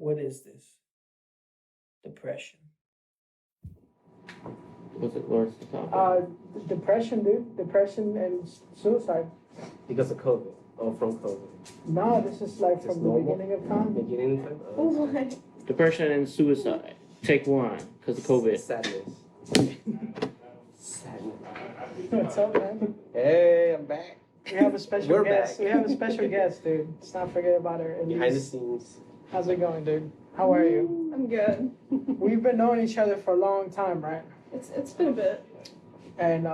What is this? Depression. What's it? What's the topic? Depression, dude. Depression and suicide. Because of COVID. Oh, from COVID. No, this is like Just from the normal? beginning of time. Beginning time? Oh, Depression and suicide. Take one, because of COVID. Sadness. Sadness. What's up, man? Hey, I'm back. We have a special We're guest. back. We have a special guest, dude. Let's not forget about her. Elise. Behind the scenes. How's it going, dude? How are you? I'm good. We've been knowing each other for a long time, right? It's been a bit. And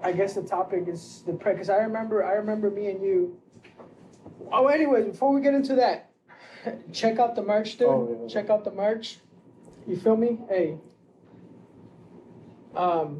I guess the topic is because I remember me and you. Oh, anyways, before we get into that, check out the merch, dude. Oh, yeah. Check out the merch. You feel me? Hey. I'll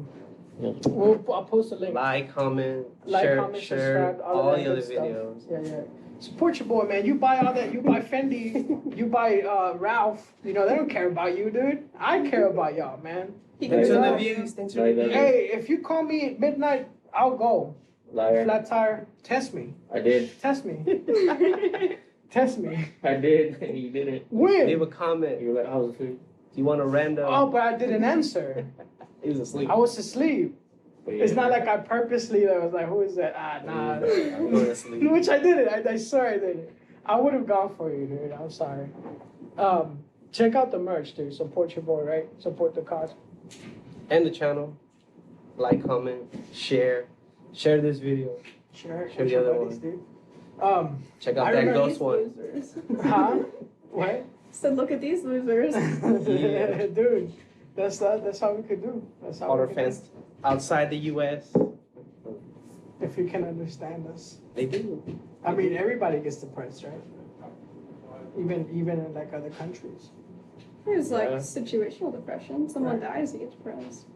post a link. Like, comment, Like, share, comment, share subscribe, all of the that other good stuff. videos. Yeah. Support your boy, man. You buy all that. You buy Fendi. You buy Ralph. You know, they don't care about you, dude. I care about y'all, man. Thanks You for know? the views. Thanks for the views. Hey, if you call me at midnight, I'll go. Liar. Flat tire, test me. I did. Test me. Test me. I did, and you didn't. When? Leave a comment. You were like, I was asleep. Do you want a random? Oh, but I didn't answer. He was asleep. I was asleep. But It's yeah. not like I purposely I was like, who is that? Nah. I'm going to sleep. Which I didn't. I swear I didn't. I would have gone for you, dude. I'm sorry. Check out the merch, dude. Support your boy, right? Support the cause. And the channel. Like, comment, share. Share this video. Share Share with the your other buddies, one. dude. Check I out that remember ghost one. Losers. Huh? What? Said, look at these losers. Yeah. Dude, that's how we could do. That's how All we our could fans outside the U.S. do. If you can understand us. They do. I mean, everybody gets depressed, right? Even in like other countries. There's like Yeah. situational depression. Someone Right. dies, you get depressed.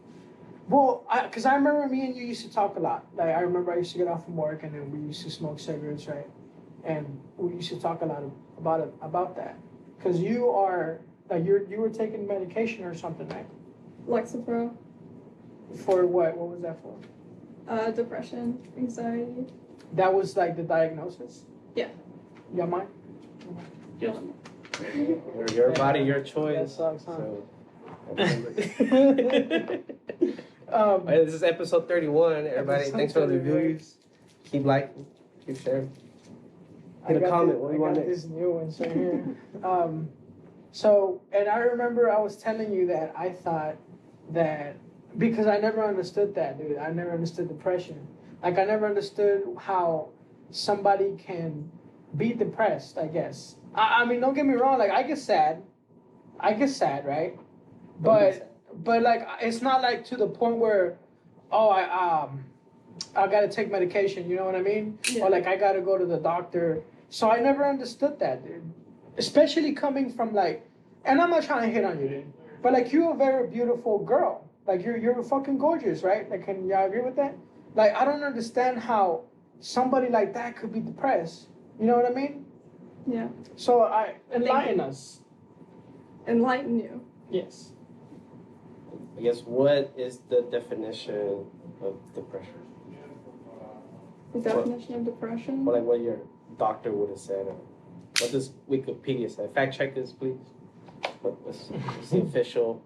Well, because I remember me and you used to talk a lot. Like I remember I used to get off from work and then we used to smoke cigarettes, right? And we used to talk a lot about that. Because you are like you were taking medication or something, right? Lexapro, For what? What was that for? depression, anxiety. That was like the diagnosis. Yeah. Yeah, mine. Yes. Your body, your That choice. sucks, huh? So, Hey, this is episode 31. Everybody, Episode thanks for all the 31. views. Keep liking, keep sharing. I Hit a got comment. this- What do I you want got next? this new ones right here. So, and I remember I was telling you that I thought that because I never understood that, dude. I never understood depression. Like I never understood how somebody can be depressed. I guess. I mean, don't get me wrong. Like I get sad. Right? But like it's not like to the point where, oh, I gotta take medication. You know what I mean? Yeah. Or like I gotta go to the doctor. So I never understood that, dude. Especially coming from like, and I'm not trying to hit on you, dude. But like you're a very beautiful girl. Like you're fucking gorgeous, right? Like can y'all agree with that? Like I don't understand how somebody like that could be depressed. You know what I mean? Yeah. So I enlighten us. Enlighten you. Yes. I guess what is the definition of depression? The definition of depression. Or like what your doctor would have said? Or what does Wikipedia say? Fact check this, please. What's the official?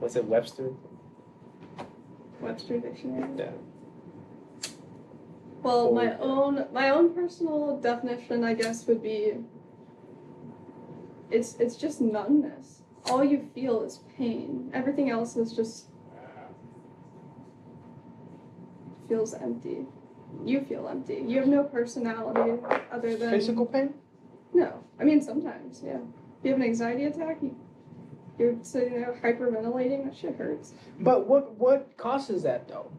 What's it, Webster? Webster Dictionary. Yeah. Well, Or- my own personal definition, I guess, would be it's just numbness. All you feel is pain. Everything else is just feels empty. You feel empty. You have no personality other than Physical pain? No, I mean sometimes, yeah. If you have an anxiety attack, you're sitting there hyperventilating. That shit hurts. But what causes that though?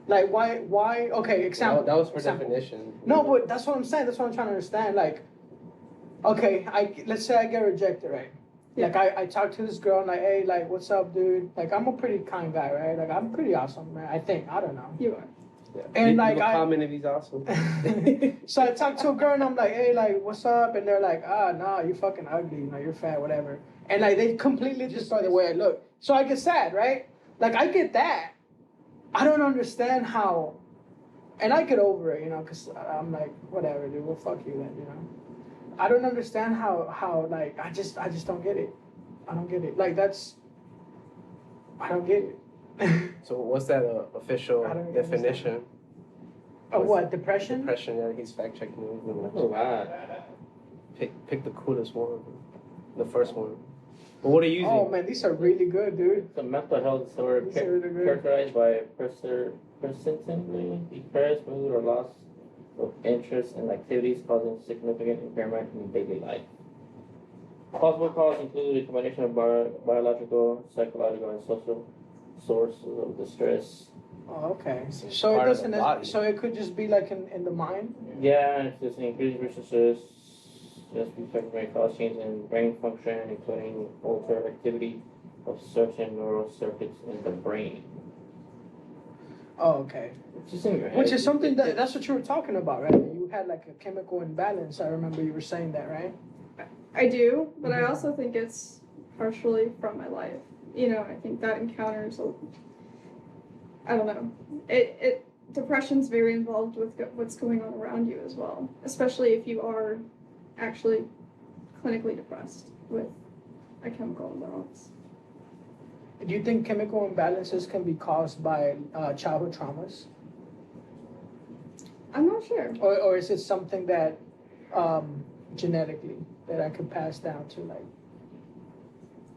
Like why? Okay, example. That was for example. definition. No, but that's what I'm saying. That's what I'm trying to understand. Like, okay, let's say I get rejected, right? Yeah. Like I talk to this girl and like, hey, like, what's up, dude? Like, I'm a pretty kind guy, right? Like, I'm pretty awesome, man. I think. I don't know. You are. Yeah. And Leave like a comment if he's awesome. So I talk to a girl and I'm like, hey, like, what's up? And they're like, nah, you fucking ugly, you know, you're fat, whatever. And like they completely destroy the way I look. So I get sad, right? Like I get that. I don't understand how, and I get over it, you know, because I'm like, whatever, dude, well, fuck you then, you I don't understand how like I just don't get it. I don't get it. Like I don't get it. So what's that official I don't definition? Of what? Depression? Depression, yeah, he's fact checking it. That's a lot. Pick the coolest one. The first one. But what are you using? Oh man, these are really good, dude. It's a mental health disorder These are really good. characterized by persistently depressed mood or loss of interest in activities causing significant impairment in daily life. Possible causes include a combination of biological, psychological, and social sources of distress. Oh, okay. So it's So it part of the doesn't. body. So it could just be like in the mind. Yeah, it's just increased resources, just because may cause change in brain function, including altered activity of certain neural circuits in the brain. Oh, okay. It's just in your head. Which is something that's what you were talking about, right? You had like a chemical imbalance. I remember you were saying that, right? I do, but I also think it's partially from my life. You know, I think that encounters, I don't know, depression's very involved with what's going on around you as well, especially if you are actually clinically depressed with a chemical imbalance. Do you think chemical imbalances can be caused by childhood traumas, I'm not sure. or is it something that genetically that I could pass down to like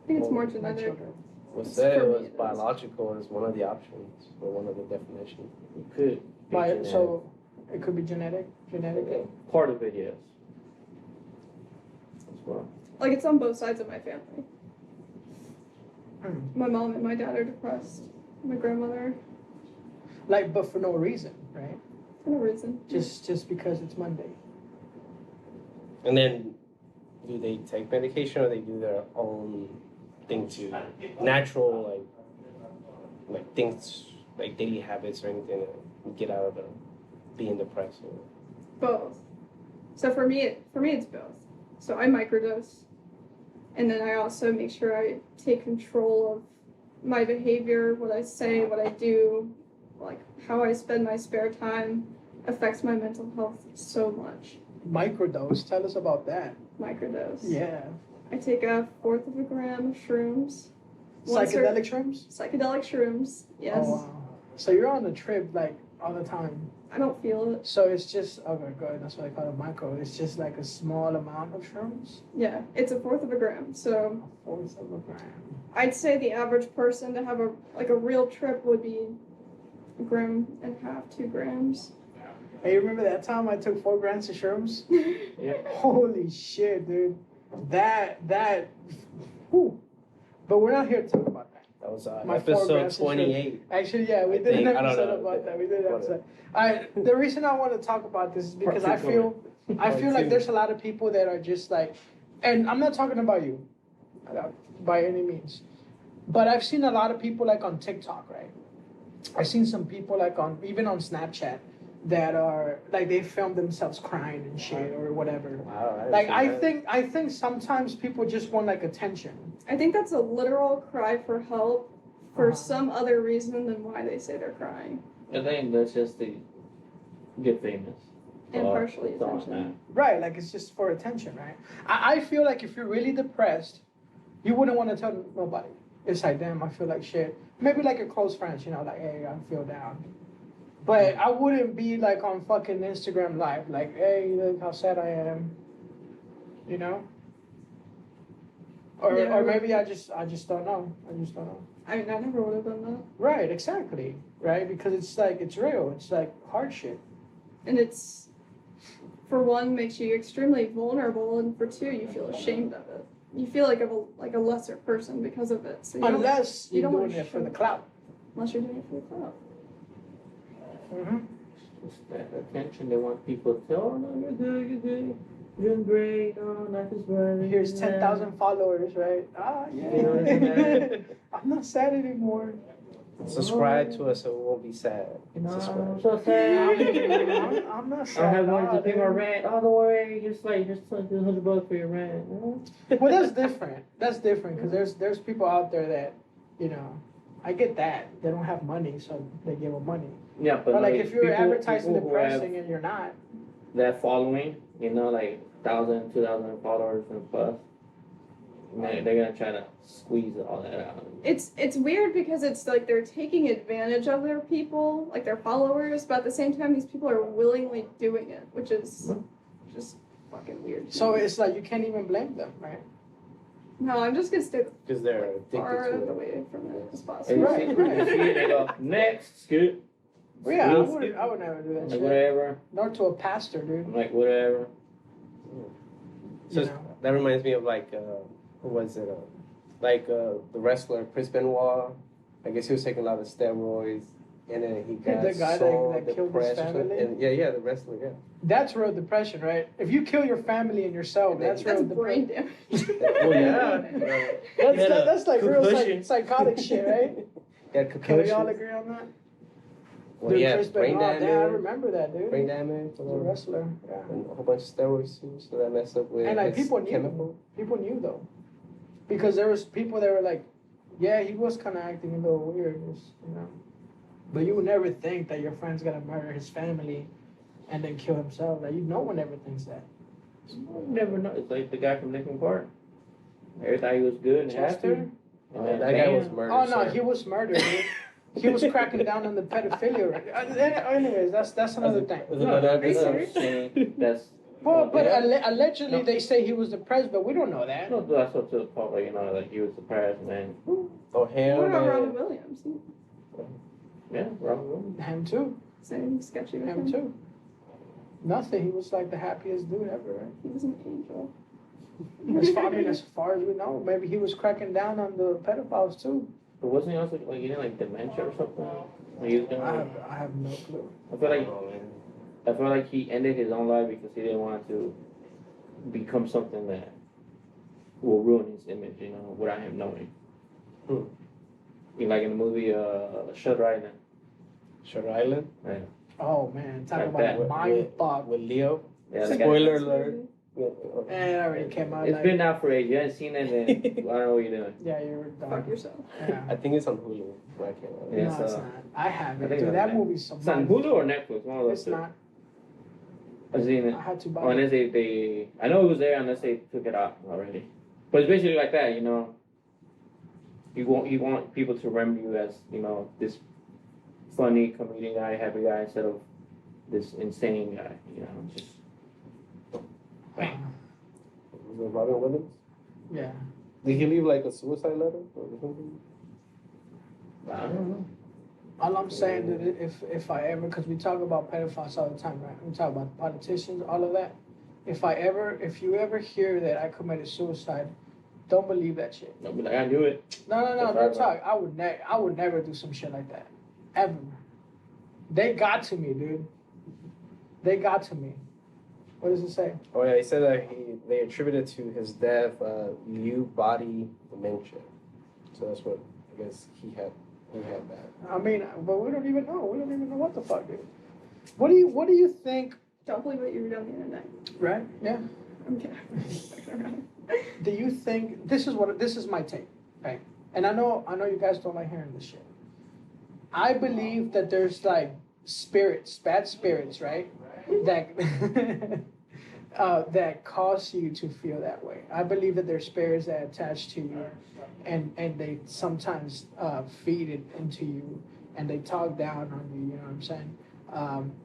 I think it's more my genetic. children? Was It's said for it me, was it is. biological as one of the options or one of the definitions. It could be genetic. So it could be genetic. Part of it, yes. As well. Like, it's on both sides of my family. Hmm. My mom and my dad are depressed. My grandmother, Like, but for no reason, right? for no reason. Just because it's Monday. And then, do they take medication or they do their own thing to natural like things like daily habits or anything to get out of being depressed? Or... Both. So for me, it's both. So I microdose, and then I also make sure I take control of my behavior, what I say, what I do, like how I spend my spare time affects my mental health so much. Microdose. Tell us about that. Microdose. Yeah. I take 1/4 of a gram of shrooms. Once or- Psychedelic shrooms. Psychedelic shrooms. Yes. Oh, wow. So you're on a trip like all the time. I don't feel it. So it's just okay, good. That's what I call it micro. It's just like a small amount of shrooms. Yeah, it's 1/4 of a gram. So 1/4 of a gram. I'd say the average person to have a real trip would be 1.5 grams, 2 grams. Hey, you remember that time I took 4 grams of shrooms? Yeah. Holy shit, dude. That. Whew. But we're not here to talk about that. That was My 4 episode grams of 28. Actually, yeah, we I did think- an I don't episode know. about that. We did an Whatever. episode. The reason I want to talk about this is because I Part feel Part like two. there's a lot of people that are just like, and I'm not talking about you, by any means, but I've seen a lot of people like on TikTok, right? I've seen some people like even on Snapchat that are like they film themselves crying and shit or whatever. Wow, Like I think sometimes people just want like attention. I think that's a literal cry for help for Uh-huh. some other reason than why they say they're crying. I think that's just the get famous. And So, partially it's on attention. Right, like it's just for attention, right? I feel like if you're really depressed, you wouldn't want to tell nobody. It's like, damn, I feel like shit. Maybe like your close friends, you know, like, hey, I feel down. But I wouldn't be like on fucking Instagram live, like, hey, look how sad I am. You know? Or Yeah. or maybe I just don't know. I just don't know. I mean, I never would have done that. Right, exactly. Right? Because it's like it's real. It's like hard shit. And it's, for one, makes you extremely vulnerable, and for two, you feel ashamed of it. You feel like a lesser person because of it. So you don't, Unless you you're don't doing wanna it for show the it. clout. unless you're doing it for the clout. Mm-hmm. Just that attention. They want people to tell, oh, no, you're good, you're good. You're doing great. Oh, life is good. Here's 10,000 followers, right? Ah, yeah. You know what I'm saying? I'm not sad anymore. Subscribe to us so we won't be sad. You know, I'm Subscribe. so sad. I'm not I sad. don't have money at to all, pay my dude. rent. Oh, don't worry. Just $100 for your rent. Well, that's different. That's different because there's people out there that, you know, I get that they don't have money, so they give them money. Yeah, But like if you're people advertising who have- depressing and you're not, that following, like 1,000, 2,000 followers and plus, they're gonna try to squeeze all that out. It's weird because it's like they're taking advantage of their people, like their followers, but at the same time, these people are willingly doing it, which is just fucking weird. So it's like you can't even blame them, right? No, I'm just gonna stay Because they're addicted far to it. away from it as And possible. you Right, see, right. you see it, they go, next, scoot. Well, yeah, Squeeze. I would never do that Like, shit. whatever. Nor to a pastor, dude. I'm like, whatever. So You know? that reminds me of like, who was it? The wrestler Chris Benoit. I guess he was taking a lot of steroids, and then he got The guy so that killed his depressed or something. family? And yeah, the wrestler, yeah. That's real depression, right? If you kill your family and yourself, that's real That's brain depression. damage. Well, yeah. That's like real concussion. psychotic shit, right? Yeah, Can we all concussion. agree on that? Well, Dude, yeah, Chris brain Benoit, damage. yeah, I remember that, dude. Brain damage. He was a wrestler, yeah. And a whole bunch of steroids too, so that messed up with And like his people knew, chemical. people knew though, because there was people that were like, yeah, he was kind of acting a little weird, but you would never think that your friend's gonna murder his family and then kill himself. Like no one ever thinks that. You never know. It's like the guy from Linkin Park. Every time he was good and happy. Chester? And then That guy was bam. murdered. Oh no, sir. he was murdered. Dude. He was cracking down on the pedophilia. Anyways, that's another thing. No, Are you that's what I'm serious? saying. That's Well, but Yeah. allegedly No. they say he was depressed, but we don't know that. no, that's up to the public. Like he was depressed, man. Oh, him What about Robin and Williams? Yeah, wrong. Him too. Same sketchy with Him him. too. Nothing. He was like the happiest dude ever, right? He was an angel. As far as we know, maybe he was cracking down on the pedophiles too. But wasn't he also like getting like dementia or something? Like, he was gonna, I have no clue. I feel like he ended his own life because he didn't want to become something that will ruin his image, without him knowing. Hmm. Like in the movie Shutter Island. Shutter Island Right. Oh man, talk Like about that. mind fuck. with Leo. Yeah, that guy- Spoiler That's alert. crazy. Yeah. And it already came out. It's like, been out for ages. You haven't seen it, then I don't know what you're doing. yeah, you were Fuck done. yourself. Yeah. I think it's on Hulu. Right, I can't remember. Yeah, No, it's so- not. I have I it, think dude. it's That on movie's so It's on mind- Hulu or Netflix? One of those It's two. not. I've seen it. I had to buy Oh, it. unless they I know it was there unless they took it out already. But it's basically like that, You want people to remember you as, this funny comedian guy, happy guy, instead of this insane guy, just Was it Robin Williams? Yeah. Did he leave like a suicide letter or something? I don't know. All I'm saying that if I ever, because we talk about pedophiles all the time, right? We talk about politicians, all of that. If you ever hear that I committed suicide, don't believe that shit. They'll be like, I knew it. No, That's don't right, talk. I would never do some shit like that, ever. They got to me, dude. They got to me. What does it say? Oh yeah, he said that they attributed to his death Lewy body dementia. So that's what I guess he had. He had that. I mean, but we don't even know. We don't even know what the fuck, dude. What do you think? Don't believe what you read on the internet. Right? Yeah. I'm kidding. Do you think this is my take, right? And I know you guys don't like hearing this shit. I believe that there's like spirits, bad spirits, right? That that cause you to feel that way. I believe that there's spirits that attach to you, and they sometimes feed it into you, and they talk down on you. You know what I'm saying?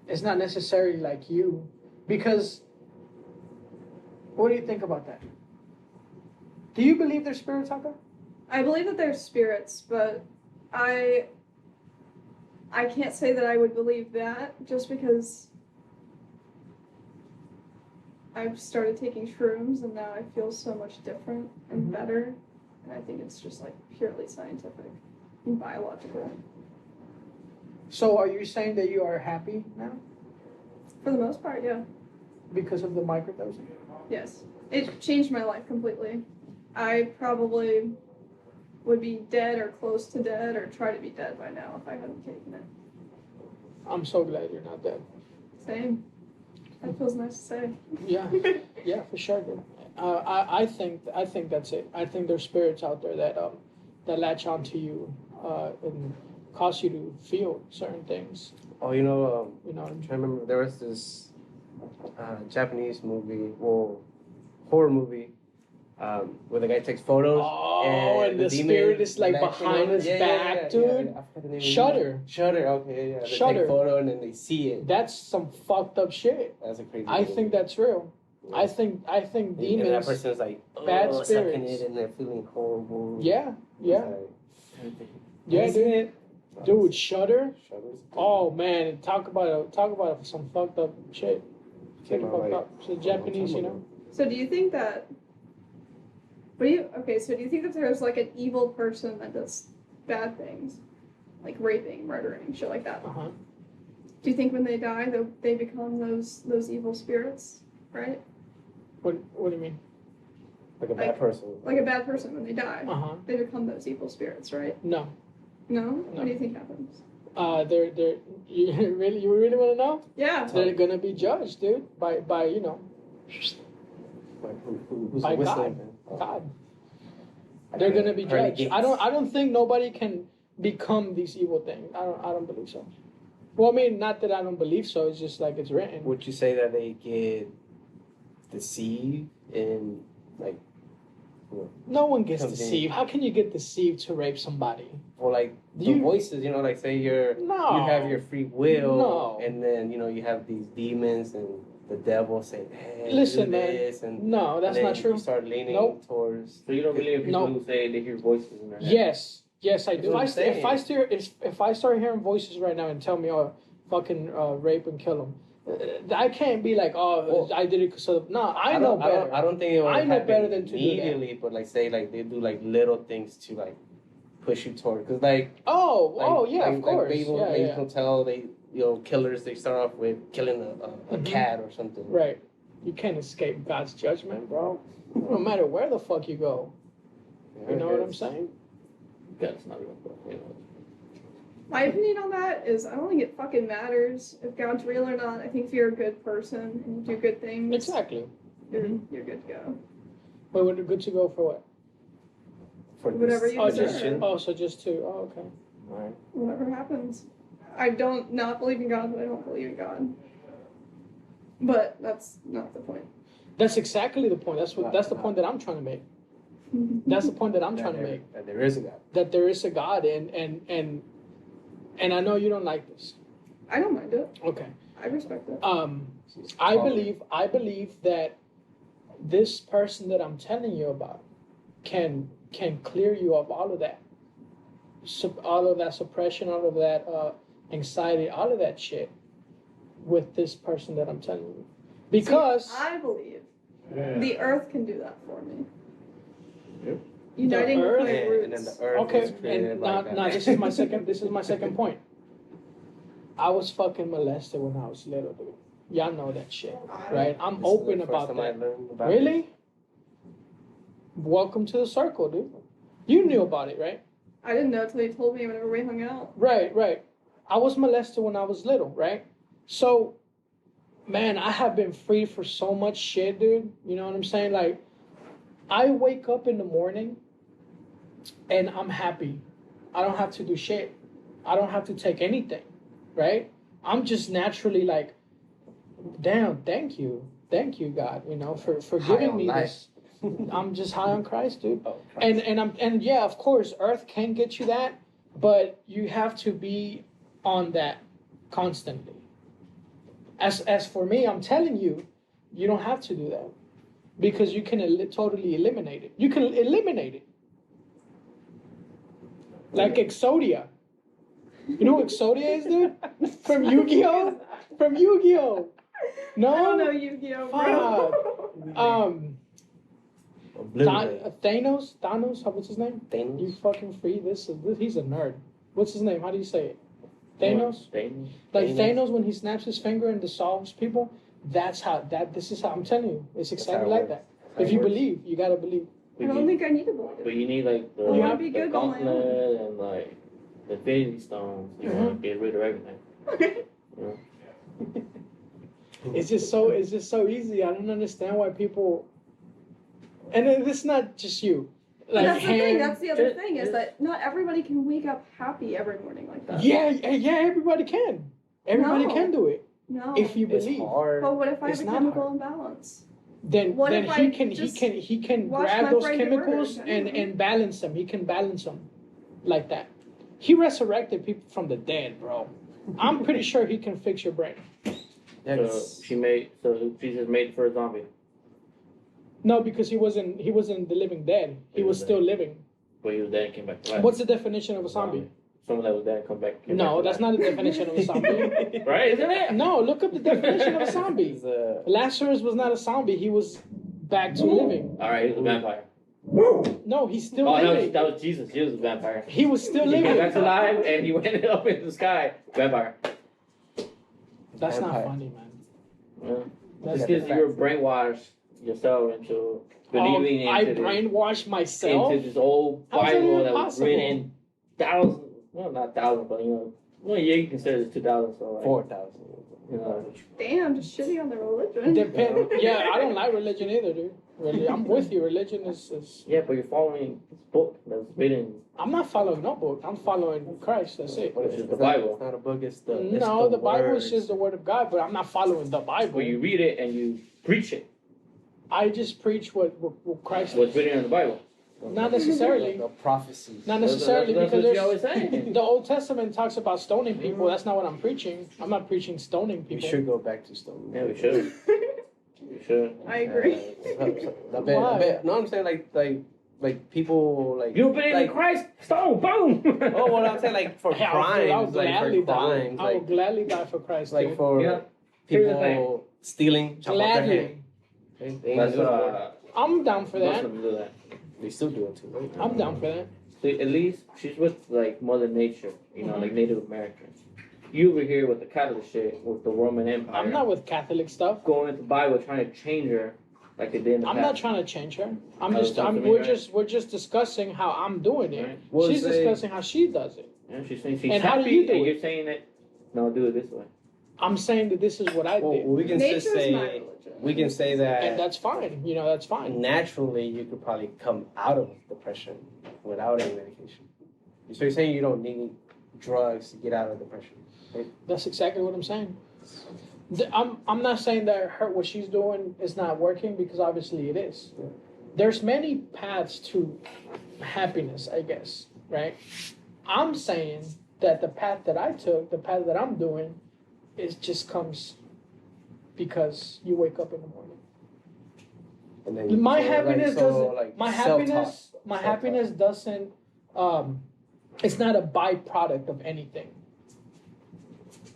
It's not necessarily like you, because. What do you think about that? Do you believe there's spirits out there? I believe that there's spirits, but I can't say that I would believe that just because I've started taking shrooms and now I feel so much different and better. And I think it's just like purely scientific and biological. So are you saying that you are happy now For the most part, yeah. because of the microdosing? Yes. It changed my life completely. I probably would be dead or close to dead or try to be dead by now if I hadn't taken it. I'm so glad you're not dead. Same. That feels nice to say. Yeah, yeah, for sure, dude. I think that's it. I think there's spirits out there that latch onto you and cause you to feel certain things. Oh, you know, You know what I I'm mean? trying to remember. There was this Japanese movie, well, horror movie, where the guy takes photos. Oh, and the demon spirit is like latching behind over. his back, dude. I forgot the name. Shudder. Shutter, okay, yeah. They Shudder. take photo and then they see it. That's some fucked up shit. That's a crazy I movie. think that's real. Yeah. I think And that demons. person's like, bad sucking spirits. it and they're feeling horrible. Yeah, yeah, It's like, yeah, have you seen dude. it? Dude, Shudder. Shudder's good. Oh man, talk about some fucked up shit. Came Pretty out, fucked like, up. It's a long Japanese, time you ago. know. So do you think that? So do you think that there's like an evil person that does bad things, like raping, murdering, shit like that? Uh-huh. Do you think when they die, they become those evil spirits, right? What do you mean? Like a bad person. Like a bad person when they die, Uh-huh. they become those evil spirits, right? No. No? No. What do you think happens? They're you really want to know? Yeah. They're gonna be judged, dude, by you know, Like, who's By whistling? God. They're gonna be Pearly judged. gates. I don't think nobody can become these evil things. I don't believe so. Well, I mean, not that I don't believe so. It's just like it's written. Would you say that they get deceived in, like, No one gets Something- deceived. How can you get deceived to rape somebody? or like the You- voices, you know, like say you No. have your free will, No. and then, you know, you have these demons and the devil saying, hey, Listen, do man. this, and No, that's and then not true. You start leaning Nope. towards. So you don't believe in people No. who say they hear voices in their head? Yes, I do. That's what I'm If I start hearing voices right now and tell me, oh, fucking rape and kill them, I can't be like, oh, Well, I did it because of. No, I know better. I don't think it will I know happen better than to do that. immediately, but like say like they do like little things to like push you toward, because like Yeah, of course. Like Yeah, they yeah. can tell killers, they start off with killing a Mhm. cat or something. Right. You can't escape God's judgment, bro. No matter where the fuck you go. You know what I'm saying? That's not even you know. My opinion on that is I don't think it fucking matters if God's real or not. I think if you're a good person and you do good things, Exactly. you're good to go. Wait, we're good to go for what? For Whatever you deserve. suggestion. So just two. Oh, okay. All right. Whatever happens. I don't not believe in God, but I don't believe in God. But that's not the point. That's exactly the point. That's the point that I'm trying to make. That's the point that I'm trying to make. That there is a God. That there is a God, and I know you don't like this. I don't mind it. Okay. I respect it. I believe that this person that I'm telling you about can clear you of all of that, all of that suppression, all of that anxiety, all of that shit, with this person that I'm telling you, because See, I believe Yeah. the earth can do that for me. Yep. Uniting The with my earth? roots. And then the earth okay, was created and by now God. this is my second point. I was fucking molested when I was little, dude. Y'all know that shit, right? I'm This is open the first about time I that. learned about Really? Welcome to the circle, dude. You knew about it, right? I didn't know until you told me whenever we hung out. Right. I was molested when I was little, right? So, man, I have been free for so much shit, dude. You know what I'm saying? Like, I wake up in the morning and I'm happy. I don't have to do shit. I don't have to take anything, right? I'm just naturally like, damn, thank you, God, you know, for High giving on me life. this. I'm just high on Christ, dude. Oh, Christ. And yeah, of course, earth can get you that, but you have to be on that constantly. As for me, I'm telling you, you don't have to do that because you can totally eliminate it. You can eliminate it. Like Exodia. You know who Exodia is, dude? From Yu-Gi-Oh? From Yu-Gi-Oh! No? I don't know Yu-Gi-Oh, bro. Obliterate. Thanos? What's his name? Thanos? You fucking free. He's a nerd. What's his name? How do you say it? Thanos? Thanos. Like Thanos. Thanos when he snaps his finger and dissolves people. This is how I'm telling you. It's how exactly it like works. that. That's how If it you works. believe, you gotta believe. I don't think I need to believe But it. you need like the, You have- be the good on my own. gauntlet and like the Infinity Stones. You want to get rid of everything. You know? It's just so easy. I don't understand why people. And it's not just you. But Like that's the thing. him- That's the other Just- thing is that not everybody can wake up happy every morning like that. Yeah, everybody can. Everybody No. can do it. No. If you It's believe, hard. But what if I It's have a not chemical hard. imbalance? then What then if he I can just he can wash grab my those brain to chemicals murder? and balance them. He can balance them like that. He resurrected people from the dead, bro. I'm pretty sure he can fix your brain. Yeah, So Jesus made for a zombie, No, because he wasn't the living dead. He was still living. but he was dead and came back to life. What's the definition of a zombie? Someone that was dead and came back No, to that's life. not the definition of a zombie. Right, isn't it? No, look up the definition of a zombie. It's, Lazarus was not a zombie. He was back to living. All right, he was a vampire. No, he's still Oh, living. that was Jesus. He was a vampire. He was still He came back to living. life and he went up in the sky. Vampire. That's not Vampire. funny, man. Yeah. That's It's because you were brainwashed yourself into believing I into brainwashed myself. this old How's that Bible that was possible? written thousands, well, not thousands, but yeah, you consider it 2,000, so like, 4,000. you know, Damn, just shitting on the religion. Yeah, I don't like religion either, dude. Really, I'm with you. Religion is. yeah, but you're following this book that's written. I'm not following no book. I'm following Christ. That's it. Which is the It's Bible. not a book. It's the No, the Bible words. is just the word of God, but I'm not following the Bible. Where you read it and you preach it. I just preach what Christ. What's written in the Bible. Not necessarily. The prophecy. Not necessarily That's because what you always say. the Old Testament talks about stoning people. That's not what I'm preaching. I'm not preaching stoning We people. should go back to stone. Yeah, we should. We should. I agree. Why? No, I'm saying like people like. You believe in like, Christ? Stone, boom! Oh, well, I'm saying like for Hey, crimes, I would gladly like for crimes, die. I would like gladly die for Christ. like dude. for Yeah. Here's the people stealing, chop off their Gladly. hand. They ain't That's doing it. I'm down for that. Muslims do that. They still do it too, right? I'm down for that. So at least she's with like Mother Nature, you know, Mhm. like Native Americans. You over here with the Catholic shit, with the Roman Empire. I'm not with Catholic stuff. going into the Bible trying to change her like they did in the I'm past. not trying to change her. Oh, it's not for me, right? We're just discussing how I'm doing it. Right. Well, She's say- discussing how she does it. Yeah, she's saying she's And happy, how do you do and it? you're saying that no, do it this way. I'm saying that this is what I Well, did, we can Nature's just my say religion. we can say and that that's fine. You know, that's fine. naturally you could probably come out of depression without any medication. So you're saying you don't need drugs to get out of depression? That's exactly what I'm saying. I'm not saying that what she's doing is not working, because obviously it is. Yeah. There's many paths to happiness, I guess, right? I'm saying that the path that I took, the path that I'm doing, it just comes because you wake up in the morning. And then My so, happiness so, doesn't. like, My self-talk. happiness. My Self-talk. happiness doesn't. It's not a byproduct of anything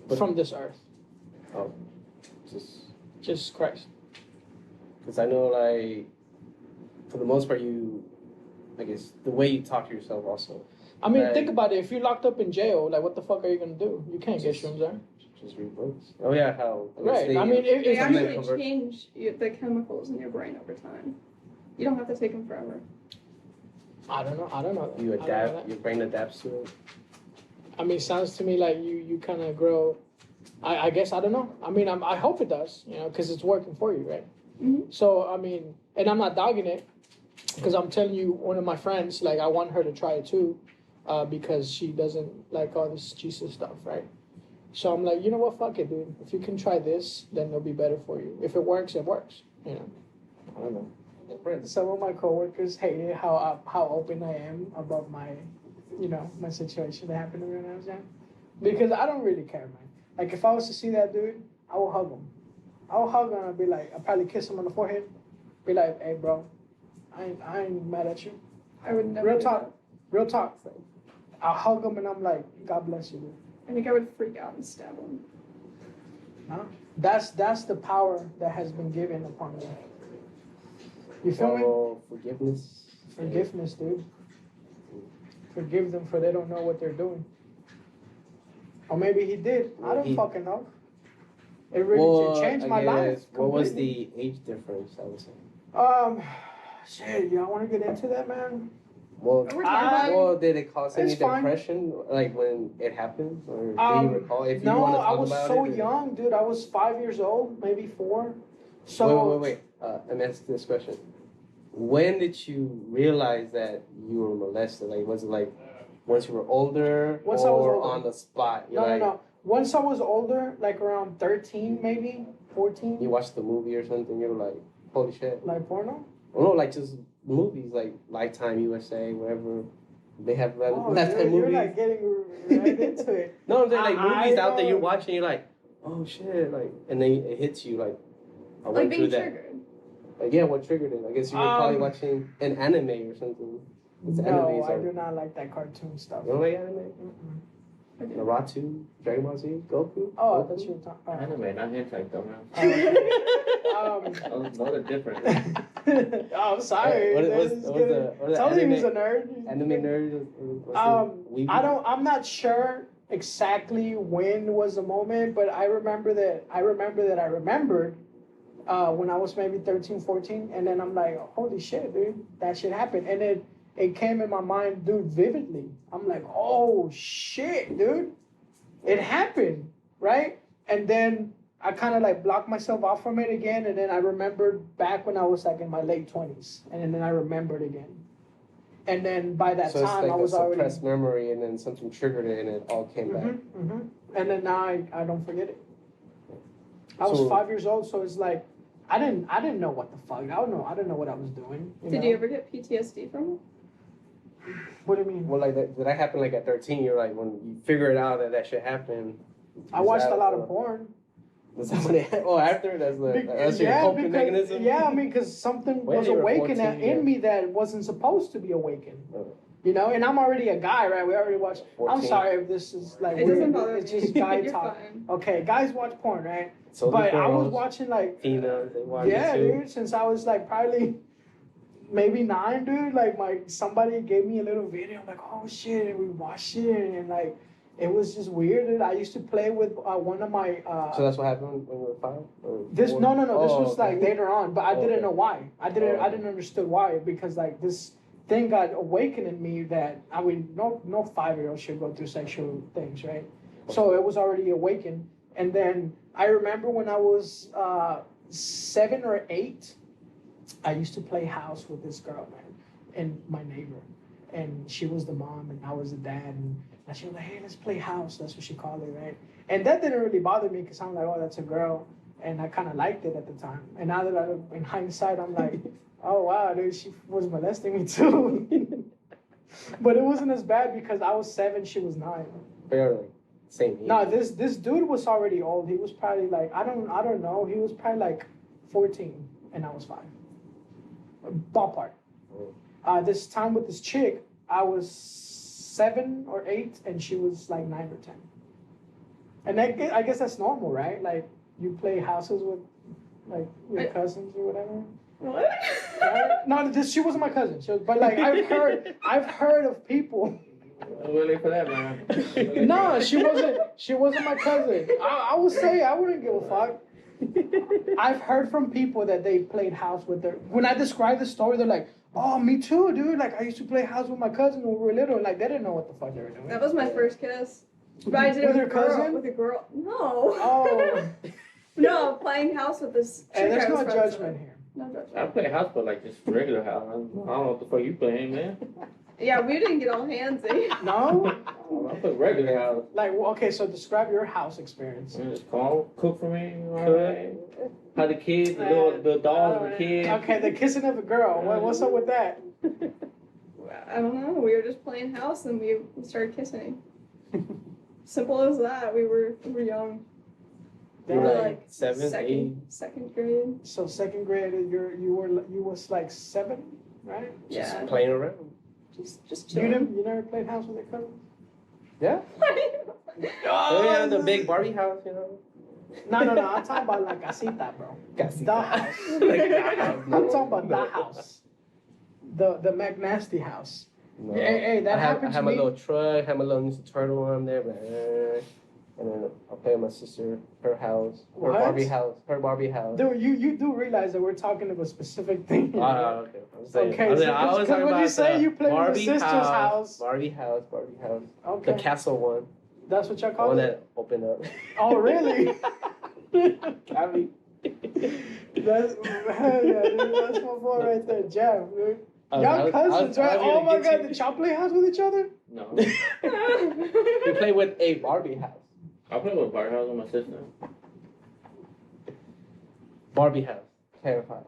But- from this earth. Just Christ. Because I know, like, for the most part, I guess, the way you talk to yourself also. I mean, Right. think about it. If you're locked up in jail, like, what the fuck are you gonna do? You can't get Just- shrooms there. Just read books. Oh, yeah, how. I guess Right. I mean, They if actually convert- change the chemicals in your brain over time. You don't have to take them forever. I don't know. That. You I don't know adapt, that. your brain adapts to it. I mean, sounds to me like you kind of grow. I guess I don't know. I mean, I hope it does. You know, because it's working for you, right? Mhm. So I mean, and I'm not dogging it, because I'm telling you, one of my friends, like, I want her to try it too, because she doesn't like all this Jesus stuff, right? So I'm like, you know what, fuck it, dude. If you can try this, then it'll be better for you. If it works, it works. You know. I don't know. Some of my coworkers hated how open I am about my situation that happened to me when I was young, because I don't really care, man. Like, if I was to see that dude, I would hug him. I would hug him and I'd be like, I'd probably kiss him on the forehead, be like, hey, bro, I ain't mad at you. I would never. Real do talk. Real talk. I hug him and I'm like, God bless you, dude. that. I think I would freak out and stab him. Huh? That's the power that has been given upon me. You feel me? Oh, forgiveness. Forgiveness, dude. Forgive them, for they don't know what they're doing. Or maybe he did. I don't fucking know. It really changed my life. What was completely. the age difference, I would say? Shit, y'all want to get into that, man? Well, We're talking about- well, did it cause any It's fine. depression, like when it happened, or do you recall? If you No, want to I talk was about so it, or- young, dude. I was 5 years old, maybe 4. So Wait. Let me ask this question. When did you realize that you were molested? Like, was it like once you were older, Once I was or older. on the spot? You're no, like, no, no. once I was older, like around 13, maybe 14. You watch the movie or something, you're like, holy shit. Like porno? Well, no, like just movies, like Lifetime USA, whatever. They have Oh, Lifetime dude, movies. you're like getting right into it. No, they're like movies out there know. you're watching, you're like, oh shit, like, and then it hits you like, I Like went being through that. triggered. Like, yeah, what triggered it? I guess you were probably watching an anime or something. It's No, animes I are- do not like that cartoon stuff. You don't like anime? Mm-mm. Naruto, Dragon Ball Z, Goku? Oh, I Goku? thought you were talking. Anime, not hentai, dumbass. Um, Those are different. oh, sorry. What This is is the getting- what are the Told you he was a anime, nerd. anime nerd? What's the I don't. I'm not sure exactly when was the moment, but I remember that. I remembered when I was maybe 13, 14, and then I'm like, holy shit, dude, that shit happened, and it came in my mind, dude, vividly. I'm like, oh shit, dude, it happened, right? And then I kind of like blocked myself off from it again, and then I remembered back when I was like in my late 20s, and then I remembered again. And then by that So it's time, like I was a already. suppressed memory, and then something triggered it, and it all came back. And then now I don't forget it. I was So- 5 years old, so it's like I didn't know what the fuck. I didn't know what I was doing. Did know? you ever get PTSD from it? What do you mean? Well, like did that happen like at 13? You're like, when you figure it out that shit happened. I watched a lot of porn. Is that when it, oh, after that's your coping mechanism? Yeah, I mean, because something When was you were awakened 14, in yeah. me that wasn't supposed to be awakened. Oh. You know, and I'm already a guy, right? We already watched. I'm 14. sorry if this is like It weird. doesn't bother It's me. just guy You're talk. fine. Okay, guys watch porn, right? So But I was girls, watching like females, they watch yeah, it too. dude, since I was like probably maybe 9, dude. Like somebody gave me a little video. I'm like, oh shit, and we watched it, and like it was just weird. Dude. I used to play with one of my. So that's what happened when you were 5? Or This 4? no. This Oh, was okay. like later on, but I Oh, didn't okay. know why. I didn't Oh, okay. understood why, because like this thing got awakened in me that I mean no 5-year-old should go through sexual things, right? So it was already awakened, and then I remember when I was 7 or 8, I used to play house with this girl, man, and my neighbor, and she was the mom and I was the dad, and she was like, hey, let's play house. That's what she called it, right? And that didn't really bother me because I'm like, oh, that's a girl, and I kind of liked it at the time. And now that in hindsight, I'm like, oh wow, dude, she was molesting me too. But it wasn't as bad because I was 7, she was 9. Barely. Same age. No, this dude was already old. He was probably like I don't know. He was probably like 14 and I was 5. Ballpark. This time with this chick, I was 7 or 8 and she was like 9 or 10. And I guess that's normal, right? Like you play houses with like your cousins or whatever. What? Right? No, she wasn't my cousin. But like I've heard of people. Willing for that, man. No, she wasn't my cousin. I would say I wouldn't give a fuck. I've heard from people that they played house with their. When I describe the story, they're like, "Oh, me too, dude. Like I used to play house with my cousin when we were little. And like they didn't know what the fuck they were doing." That was my first kiss. But I did it With with her a girl. cousin? With a girl. No. Oh, No, playing house with this chick. and there's I was no friends judgment with. here. No I judgment. play house, but like just regular house. I don't know what the fuck you playing, man. Yeah, we didn't get all handsy. No, I play regular house. like well, okay. So describe your house experience. Just call, cook for me. Alright. How the kids, the dolls, the kids. Okay, the kissing of a girl. What's up with that? I don't know. We were just playing house and we started kissing. Simple as that. We were young. You were We were like like 7, 8. second grade. So second grade, you was like 7, right? Just Yeah. playing around. Just You chilling. you never played house with your cousin? Yeah. Oh, yeah, the big Barbie house, you know. No. I'm talking about like casita, bro. Casita. The house. Like that house. I'm talking about the house. The McNasty house. No. Hey, that happened I to have my me. little truck, have my little Ninja Turtle on there, and then I'll play with my sister, her house, her What? Barbie house, her Barbie house. Dude, you do realize that we're talking of a specific thing. here, right? Okay. I'm saying, Okay, I'm saying, so I was 'cause talking when you about say the you play with your Barbie sister's house. Barbie house, Okay. the castle one, That's what y'all the call one it? that opened up. Oh, really? Cabby. That's, hell yeah, dude. That's my boy right there, Jeff, dude. I Y'all was- cousins, I right? was Oh gonna my get god, you- did y'all play house with each other? No. We play with a Barbie house. I'll play with Barbie house with my sister. Barbie house. Terrified.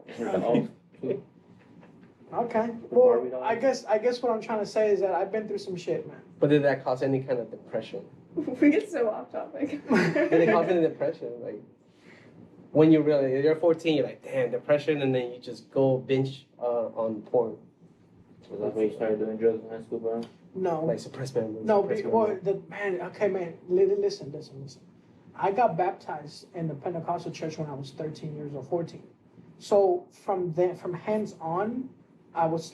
Okay. Barbie Well, doll. I guess what I'm trying to say is that I've been through some shit, man. But did that cause any kind of depression? We get so off topic. Did it cause any depression? Like, when you really, you're 14, you're like, damn, depression, and then you just go binge on porn. So that's why you started doing drugs in high school, bro? No. Like suppressed memory. No, suppressed well, memory. okay, man, listen. I got baptized in the Pentecostal church when I was 13 years or 14. So from hands on, I was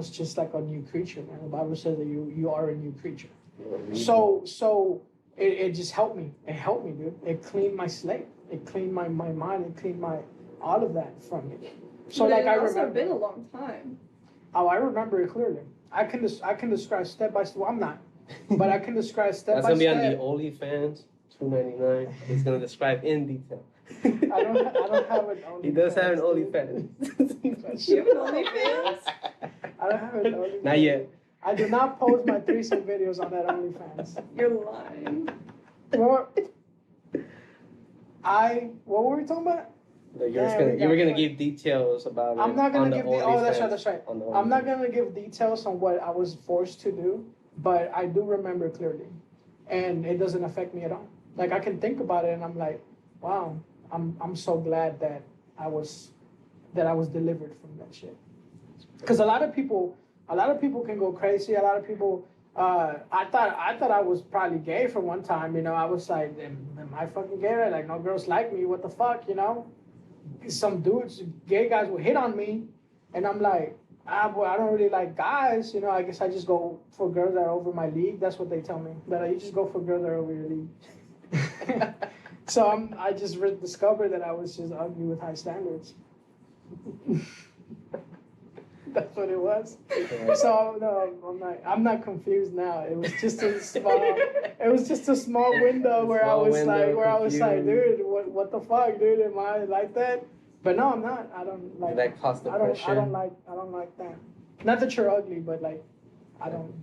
just like a new creature, man. The Bible says that you are a new creature. So it just helped me. It helped me, dude. It cleaned my slate. It cleaned my mind. It cleaned all of that from me. So But like I it's also remember. been a long time. Oh, I remember it clearly. I can describe step by step. Well, I'm not, but I can describe step That's by gonna be on step. the OnlyFans, $2.99. He's gonna describe in detail. I don't have an OnlyFans. He does have an dude. OnlyFans. You have an OnlyFans? I don't have an OnlyFans. Not yet. I do not post my threesome videos on that OnlyFans. You're lying. What were we talking about? Like Yeah, you were gonna fucked. give details about it. I'm not gonna on the give oh, that's OnlyFans, right. on the I'm not OnlyFans. gonna give details on what I was forced to do, but I do remember clearly, and it doesn't affect me at all. Like I can think about it, and I'm like, wow, I'm so glad that I was delivered from that shit. Because a lot of people can go crazy. A lot of people. I thought I was probably gay for one time. You know, I was like, am I fucking gay? Right? Like no girls like me. What the fuck? You know. Some dudes, gay guys would hit on me, and I'm like, boy, I don't really like guys, you know. I guess I just go for girls that are over my league. That's what they tell me. That you just go for girls that are over your league. So I just discovered that I was just ugly with high standards. That's what it was. So no, I'm not confused now. It was just a small window where I was like, dude, what the fuck, dude? Am I like that? But no, I'm not. I don't like. That caused depression. I don't like that. Not that you're ugly, but like, I don't.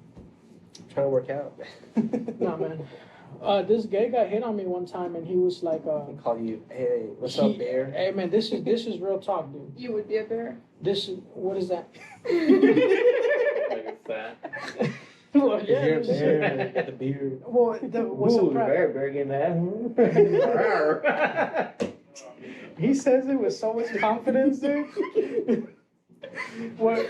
I'm trying to work out. Nah, man. This gay guy hit on me one time, and he was like, He called you, hey, what's up, bear? Hey, man, this is real talk, dude. You would be a bear. What is that? Like a fat. Well, yeah. You're a bear, got the beard. Well, what's Ooh, the problem? bear getting that. He says it with so much confidence, dude. Well,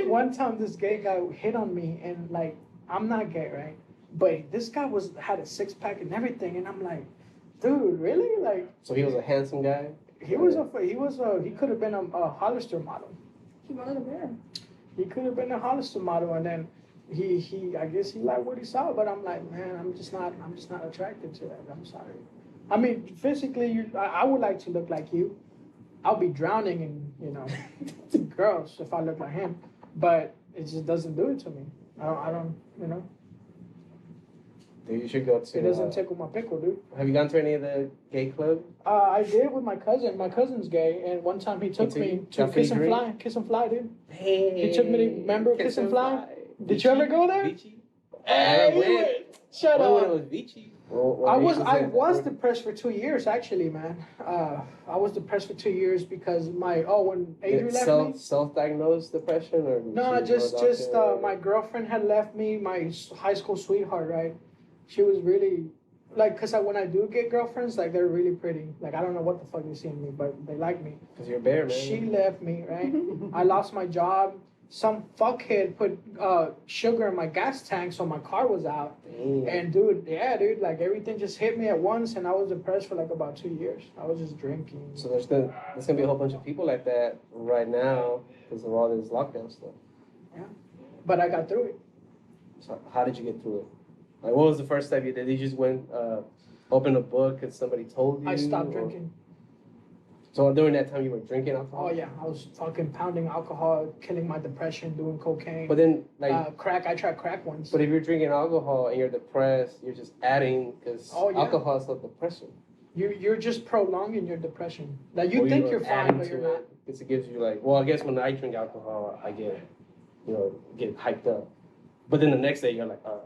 one time this gay guy hit on me, and like, I'm not gay, right? But this guy had a 6-pack and everything, and I'm like, dude, really? Like, So he was a handsome guy? he could have been a Hollister model. He wanted a bear. He could have been a Hollister model, and then I guess he liked what he saw, but I'm like, man, I'm just not attracted to that. I'm sorry. I mean, physically, I would like to look like you. I'll be drowning in, girls if I look like him, but it just doesn't do it to me. I don't, Dude, you should go to. It doesn't tickle my pickle, dude. Have you gone to any of the gay clubs? I did with my cousin. My cousin's gay, and one time he took me to Kiss and Fly. Kiss and Fly, dude. Hey. He took me to remember Kiss and Fly. Did you ever go there? Vici? Hey, I went. shut When up. it was Vici. I was depressed for 2 years, actually, man. I was depressed for 2 years because when Adrian left me. Self-diagnosed depression or No, just my girlfriend had left me. My high school sweetheart, right? She was really like, cause when I do get girlfriends, like they're really pretty. Like I don't know what the fuck they see in me, but they like me. Cause you're a bear, man. She left me, right? I lost my job. Some fuckhead put sugar in my gas tank, so my car was out. Damn. And dude, like everything just hit me at once, and I was depressed for like about 2 years. I was just drinking. So there's gonna be a whole bunch of people like that right now because of all this lockdown stuff. Yeah, but I got through it. So how did you get through it? Like, what was the first step you did? You just went, opened a book and somebody told you? I stopped drinking. So during that time you were drinking alcohol? Oh yeah, I was fucking pounding alcohol, killing my depression, doing cocaine. But then, like, crack. I tried crack once. but if you're drinking alcohol and you're depressed, you're just adding because alcohol is not depression. You're just prolonging your depression. Like you Or think you're fine, adding but you're to not. it because it gives you like, well, I guess when I drink alcohol, I get hyped up. But then the next day you're like, oh,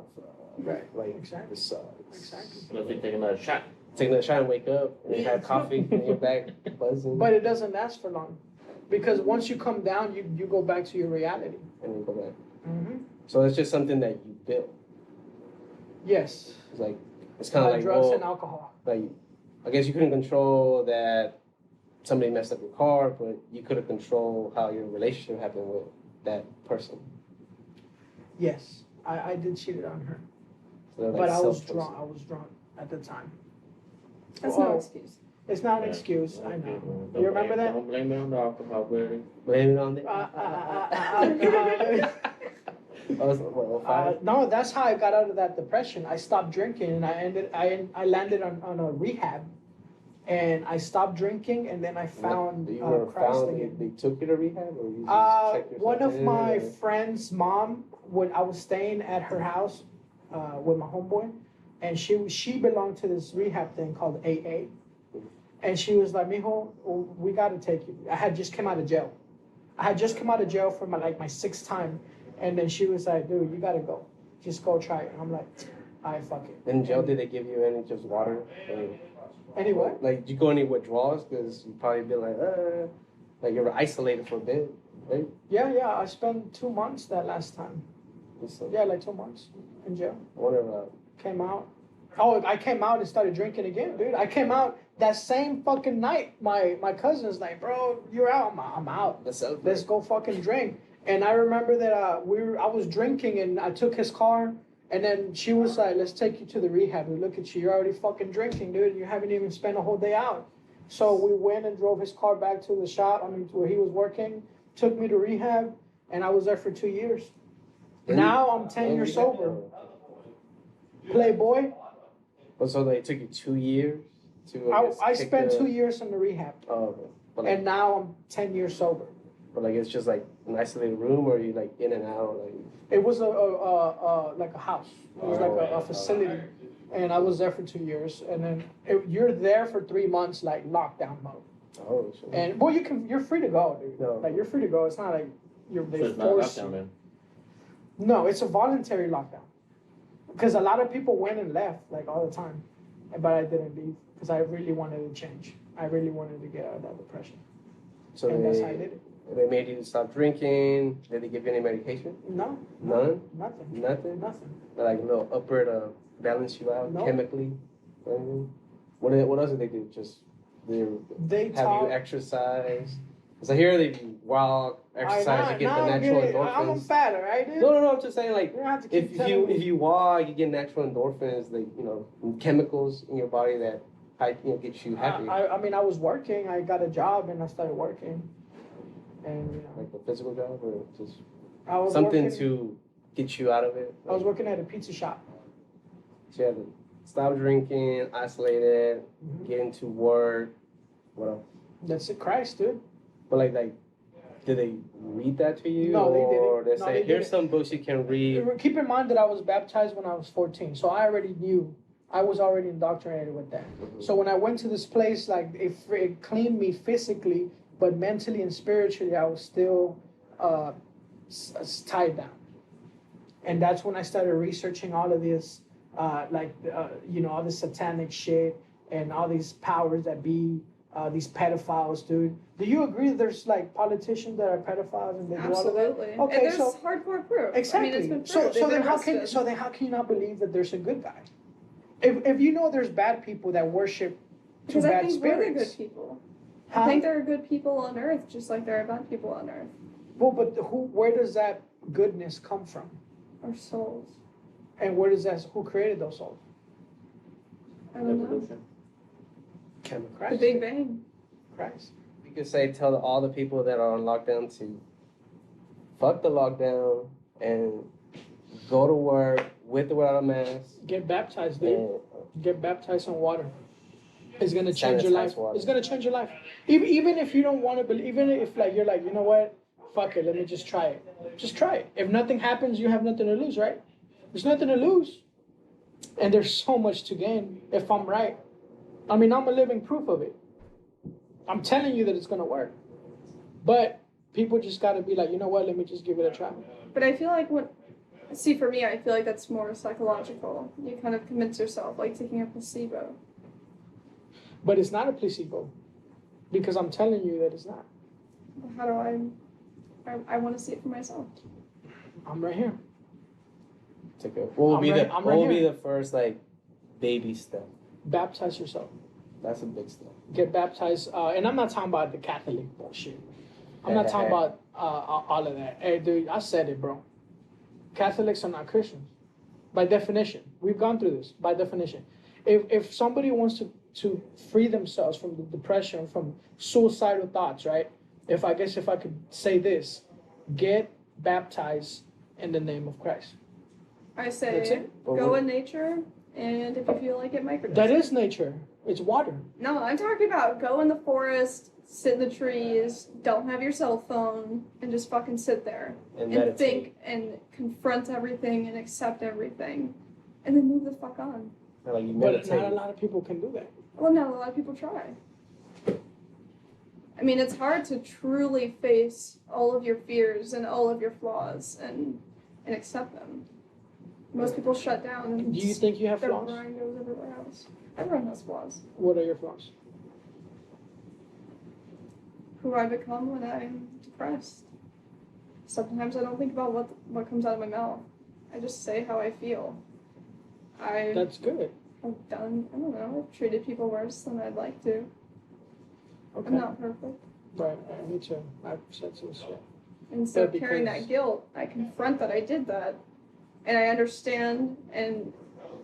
Right. like Exactly. this sucks. Exactly. Let's take another shot. Take another shot and wake up and have coffee and you're back buzzing. But it doesn't last for long, because once you come down, you go back to your reality. And then go back. Mm-hmm. So it's just something that you built. Yes. It's like it's kind of like drugs well, and alcohol. like I guess you couldn't control that somebody messed up your car, but you could have controlled how your relationship happened with that person. Yes, I did cheat on her, So they're, like, but I was self-chosen. drunk. I was drunk at the time. That's Oh, no excuse. It's not an Yeah. excuse. I Okay, know. well, You remember that? Don't blame it on the alcohol, buddy. Blame it on the. No, that's how I got out of that depression. I stopped drinking, and I landed on a rehab, and I stopped drinking, and then I found you were Christ found. again. They took you to rehab, or you just checked yourself One of in, my or- friend's mom, when I was staying at her house with my homeboy, and she belonged to this rehab thing called AA, and she was like, "Mijo, we got to take you." I had just come out of jail. I had just come out of jail for my sixth time, and then she was like, "Dude, you gotta go. Just go try it." And I'm like, "I fuck it." In jail, did they give you any just water? Anyway, Like, did you go any withdrawals? Because you probably be like you were isolated for a bit, right? yeah. I spent 2 months that last time. So, Yeah, like 2 months in jail. I wonder Came out. Oh, I came out and started drinking again, dude. I came out that same fucking night. My cousin's like, "Bro, you're out." I'm out. Let's go fucking drink. And I remember that I was drinking, and I took his car, and then she was like, "Let's take you to the rehab." And look at you, you're already fucking drinking, dude. You haven't even spent a whole day out. So we went and drove his car back to the shop. I mean, to where he was working. Took me to rehab, and I was there for 2 years. Now I'm 10 years sober. Playboy. But so they took you 2 years to. guess, I kick spent the- 2 years in the rehab, Oh, okay. But like, and now I'm 10 years sober. but like it's just like an isolated room, or you like in and out, like. It was like a house. It was like a facility, and I was there for 2 years. And then you're there for 3 months, like lockdown mode. Oh, shit. And well, you're free to go, dude. No. Like you're free to go. It's not like So they it's not force lockdown you. then. No, it's a voluntary lockdown. Because a lot of people went and left like all the time, but I didn't leave because I really wanted to change. I really wanted to get out of that depression, So and that's how I did it. they made you stop drinking. Did they give you any medication? No, None. nothing, Nothing. nothing. Like a little upper to balance you out No. chemically. Or anything? What else did they do? Just They have taught. you exercise. Cause I hear that if you walk, exercise, you get the natural I'm endorphins. fat, alright, dude. No. I'm just saying like You don't have to keep if telling me. you walk, you get natural endorphins, like chemicals in your body that get you happy, I mean, I was working. I got a job and I started working, and like a physical job or just I was something working, to get you out of it. I was working at a pizza shop. So you had to stop drinking, isolated, Mhm. get into work. What else? That's it, Christ, dude. But like, did they read that to you, No, they didn't. or they No, say, they "Here's didn't. some books you can read"? Keep in mind that I was baptized when I was 14, so I already knew. I was already indoctrinated with that. Mhm. So when I went to this place, like it cleaned me physically, but mentally and spiritually, I was still tied down. And that's when I started researching all of this, all this satanic shit and all these powers that be, these pedophiles, dude. Do you agree that there's like politicians that are pedophiles and they do all of that? Absolutely. Okay, And there's so hardcore proof. exactly. I mean, it's been so proved. so They've then been how can arrested. how can you not believe that there's a good guy? If you know there's bad people that worship two Because I bad think we're the spirits. good people. Huh? I think there are good people on earth, just like there are bad people on earth. Well, but where does that goodness come from? Our souls. And where does that? Who created those souls? I don't know. Evolution. The Christ. Big Bang. Christ. You could say, tell all the people that are on lockdown to fuck the lockdown and go to work with or without a mask. Get baptized, dude. And Get baptized in water. It's gonna change your Sanitized life. water. It's gonna change your life. Even if you don't want to believe, even if like you're like, you know what, fuck it, let me just try it. Just try it. If nothing happens, you have nothing to lose, right? There's nothing to lose, and there's so much to gain if I'm right. I mean, I'm a living proof of it. I'm telling you that it's gonna work, but people just gotta be like, you know what, let me just give it a try. But I feel like See, for me, I feel like that's more psychological. You kind of convince yourself, like taking a placebo. But it's not a placebo, because I'm telling you that it's not. How do I want to see it for myself. I'm right here. Take a, what will I'm be right- the I'm what right will be here. the first like baby step? Baptize yourself. That's a big step. Get baptized. And I'm not talking about the Catholic bullshit. I'm not talking about all of that. Hey, dude, I said it, bro. Catholics are not Christians. By definition. We've gone through this. By definition. If somebody wants to free themselves from the depression, from suicidal thoughts, right? If I could say this, get baptized in the name of Christ. I That's say, it. go in nature, and if you feel like it, microdose. That is nature. It's water. No, I'm talking about go in the forest, sit in the trees, don't have your cell phone, and just fucking sit there And and meditate. think and confront everything and accept everything, and then move the fuck on. Or like you But meditate. not a lot of people can do that. Well, not a lot of people try. I mean, it's hard to truly face all of your fears and all of your flaws and accept them. Most people shut down and Do you think you have their flaws? mind goes everywhere else. Everyone has flaws. What are your flaws? Who I become when I'm depressed. Sometimes I don't think about what comes out of my mouth. I just say how I feel. I've That's good. done, I don't know, I've treated people worse than I'd like to. Okay. I'm not perfect. Right, me too. I've said some shit. Instead of But carrying because- that guilt, I confront that I did that. And I understand and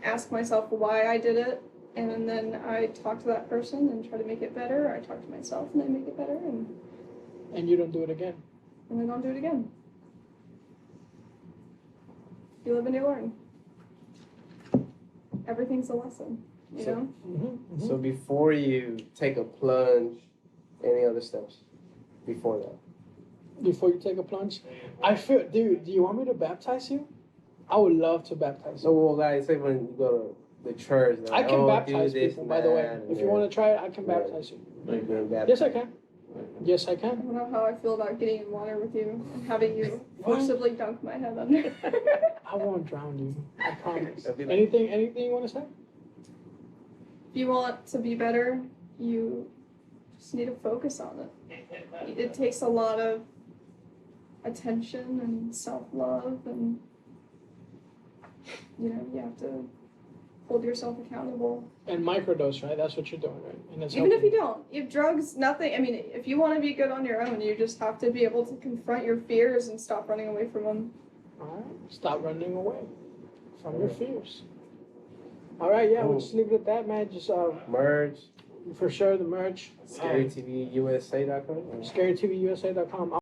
ask myself why I did it. And then I talk to that person and try to make it better. I talk to myself and I make it better. And you don't do it again. And I don't do it again. You live and you learn. Everything's a lesson, you So- know? Mm-hmm, So before you take a plunge, any other steps before that? Before you take a plunge, I feel, dude, do you want me to baptize you? I would love to baptize So you. well, guys, say when you go to the church, they're I like, can oh, baptize do this people, and by the way. that, and If you want to try it, I can Yeah. baptize you. you're being baptized. Yes, I can. Yes, I I can. don't know how I feel about getting in water with you and having you What? forcibly dunk my head under. I won't drown you. I promise. That'd be like- Anything you want to say? If you want to be better, you just need to focus on it. It takes a lot of attention and self-love, and you know, you have to hold yourself accountable. And microdose, right? That's what you're doing, right? And it's Even if helping. you don't, if drugs, nothing. I mean, if you want to be good on your own, you just have to be able to confront your fears and stop running away from them. All right. Stop running away from your fears. All right, yeah, we'll just leave it at that, man. Just Merge, for sure the merch. scaryTVUSA.com. scaryTVUSA.com.